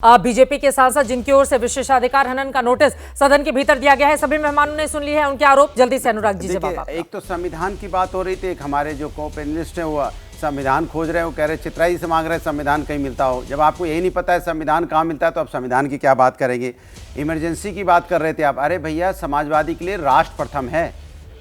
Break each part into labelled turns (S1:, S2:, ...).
S1: BJP के सांसद जिनकी ओर से विशेषाधिकार हनन का नोटिस सदन के भीतर दिया गया है, सभी मेहमानों ने सुन ली है उनके आरोप। जल्दी से अनुराग जी जवाब आपका।
S2: एक तो संविधान की बात हो रही थी, एक हमारे जो को पैनलिस्ट है वो संविधान खोज रहे हैं, वो कह रहे चित्राई से मांग रहे हैं संविधान कहीं मिलता हो। जब आपको यही नहीं पता है संविधान कहाँ मिलता है तो आप संविधान की क्या बात करेंगे। इमरजेंसी की बात कर रहे थे आप, अरे भैया समाजवादी के लिए राष्ट्र प्रथम है,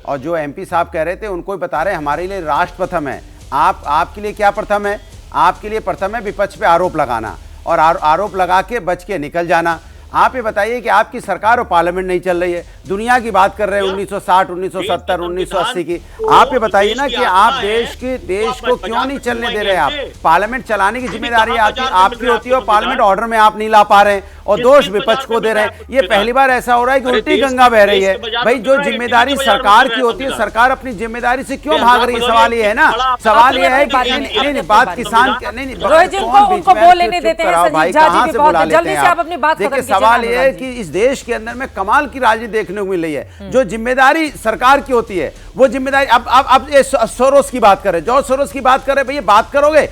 S2: और जो एमपी साहब कह रहे थे उनको ही बता रहे हैं हमारे लिए राष्ट्र प्रथम है। आपके लिए क्या प्रथम है? आपके लिए प्रथम है विपक्ष पे आरोप लगाना और आरोप लगा के बच के निकल जाना। आप ये बताइए कि आपकी सरकार और पार्लियामेंट नहीं चल रही है, दुनिया की बात कर रहे हैं 1960, 1970, 1980 की। आप ये बताइए ना कि आप देश को क्यों नहीं चलने दे रहे। आप पार्लियामेंट चलाने की जिम्मेदारी आपकी होती है और पार्लियामेंट ऑर्डर में आप नहीं ला पा रहे हैं और दोष विपक्ष को दे रहे हैं। ये पहली बार ऐसा हो रहा है कि उल्टी गंगा बह रही है। भाई जो जिम्मेदारी सरकार की होती है, सरकार अपनी जिम्मेदारी से क्यों भाग रही है? सवाल ये है ना, सवाल ये है कि बात किसान देखिए, सवाल ये है कि इस देश के अंदर में कमाल की राजनीति देखने को मिल रही है। जो जिम्मेदारी सरकार की होती है वो जिम्मेदारी अब सोरोस की बात करें, जॉर्ज सोरोस की बात करें, भैया बात करोगे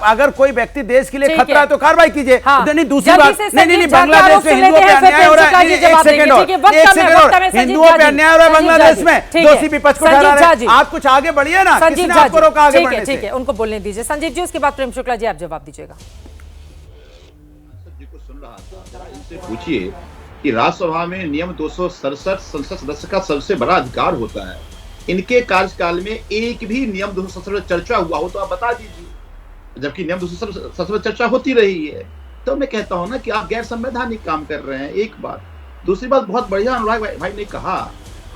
S2: अगर कोई व्यक्ति देश के लिए खतरा है तो कार्रवाई कीजिए। नहीं दूसरी बात, नहीं बांग्लादेश में हिंदुओं पे अन्याय हो रहा है। एक सेकंड और हिंदुओं पे अन्याय हो रहा है बांग्लादेश में, दोषी विपक्ष को ठहरा रहे हैं। आप कुछ आगे बढ़िए ना, किसने आपको रोका आगे बढ़ने से?
S1: ठीक है, उनको बोलने दीजिए। संजीव जी, उसके बाद प्रेम शुक्ला जी आप जवाब दीजिएगा।
S3: इनसे पूछिए कि राज्यसभा में नियम 267 संसद सदस्य का सबसे बड़ा अधिकार होता है। इनके कार्यकाल में एक भी नियम 267 पर चर्चा हुआ हो तो आप बता दीजिए, जबकि नियम 267 पर चर्चा होती रही है। तो मैं कहता हूं ना कि आप गैर संवैधानिक काम कर रहे हैं, एक बात। दूसरी बात, बहुत बढ़िया अनुराग भाई ने कहा,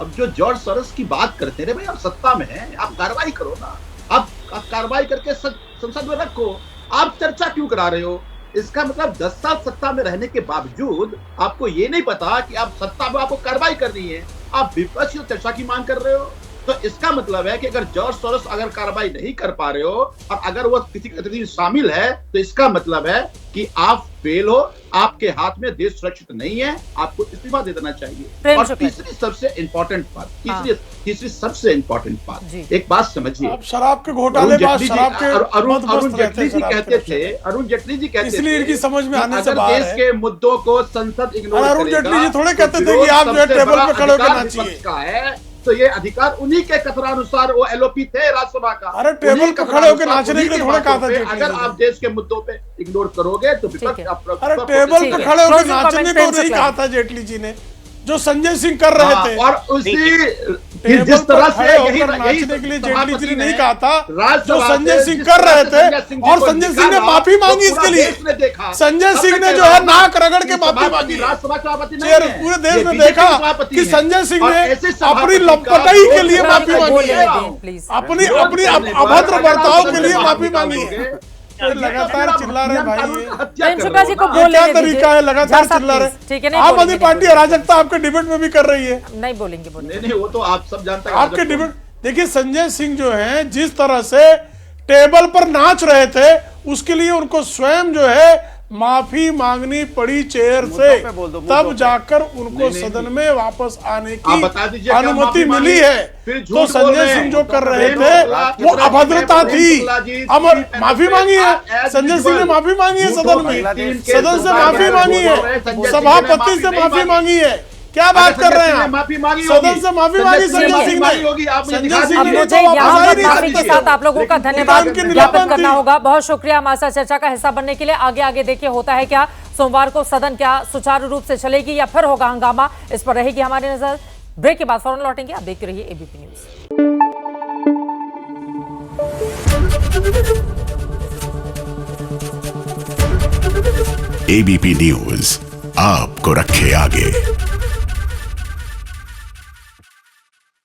S3: अब जो जॉर्ज सोरोस की बात करते हैं, भाई आप सत्ता में हैं, आप कार्रवाई करो ना, आप कार्रवाई करके संसद में रखो, आप चर्चा क्यों करा रहे हो? इसका मतलब 10 साल सत्ता में रहने के बावजूद आपको ये नहीं पता कि आप सत्ता में आपको कार्रवाई करनी है, आप विपक्ष की चर्चा की मांग कर रहे हो। तो इसका मतलब है कि अगर जॉर्ज सोरोस अगर कार्रवाई नहीं कर पा रहे हो और अगर वो किसी गतिविधि शामिल है तो इसका मतलब है कि आप फेल हो, आपके हाथ में देश सुरक्षित नहीं है, आपको इस्तीफा दे देना चाहिए। और तीसरी सबसे इंपॉर्टेंट बात, तीसरी सबसे इंपॉर्टेंट बात, एक बात समझिए,
S4: शराब के घोटाले
S3: अरुण जेटली जी कहते थे,
S4: इसलिए इनकी समझ में आने से
S3: बाहर है, देश के मुद्दों को संसद इग्नोर करेगा।
S4: अरुण जेटली जी थोड़े कहते थे कि आप जो टेबल पे खड़े होकर नाचिए,
S3: तो ये अधिकार उन्हीं के कथनानुसार वो एलओपी थे राज्यसभा का।
S4: अरे टेबल पे खड़े होकर नाचने के लिए थोड़ा कहा था।
S3: अगर आप देश के मुद्दों पे इग्नोर करोगे तो विपक्ष।
S4: अरे टेबल पे खड़े होकर नाचने को नहीं कहा था जेटली जी ने, जो संजय सिंह कर रहे थे।
S3: और उसी जिस तरह से
S4: नाचने के लिए जेटली जी ने नहीं कहा था, जो संजय सिंह कर रहे थे, और संजय सिंह ने माफी मांगी इसके लिए। संजय सिंह ने जो है नाक रगड़ के माफी मांगी। पूरे देश ने देखा कि संजय सिंह ने अपनी लपटाई के लिए माफी मांगी है, अपनी अभद्र बर्ताव के लिए माफी मांगी है। लगातार चिल्ला रहे भाई,
S1: शुक्ला जी को
S4: क्या तरीका है? लगातार चिल्ला रहे। आम आदमी पार्टी अराजकता आपके डिबेट में भी कर रही है।
S1: नहीं बोलेंगे।
S3: नहीं, वो तो आप सब जानते हैं
S4: आपके डिबेट। देखिए संजय सिंह जो है जिस तरह से टेबल पर नाच रहे थे, उसके लिए उनको स्वयं जो है माफी मांगनी पड़ी चेयर से, तब जाकर उनको सदन में वापस आने की अनुमति मिली है। तो संजय सिंह जो कर रहे थे वो अभद्रता थी। अब माफी मांगी है, संजय सिंह ने माफी मांगी है, सदन में, सदन से माफी मांगी है, सभापति से माफी मांगी है। क्या बात कर रहे हैं आप? सदन से माफी मांगी संजय सिंह ने।
S1: मुझे यहाँ पर माफी के साथ आप लोगों का धन्यवाद ज्ञापन करना होगा। बहुत शुक्रिया हमारे साथ चर्चा का हिस्सा बनने के लिए। आगे देखिए होता है क्या, सोमवार को सदन क्या सुचारू रूप से चलेगी या फिर होगा हंगामा, इस पर रहेगी हमारी नजर। ब्रेक के बाद फौरन लौटेंगे, आप देखते रहिए एबीपी न्यूज।
S5: एबीपी न्यूज आपको रखे आगे।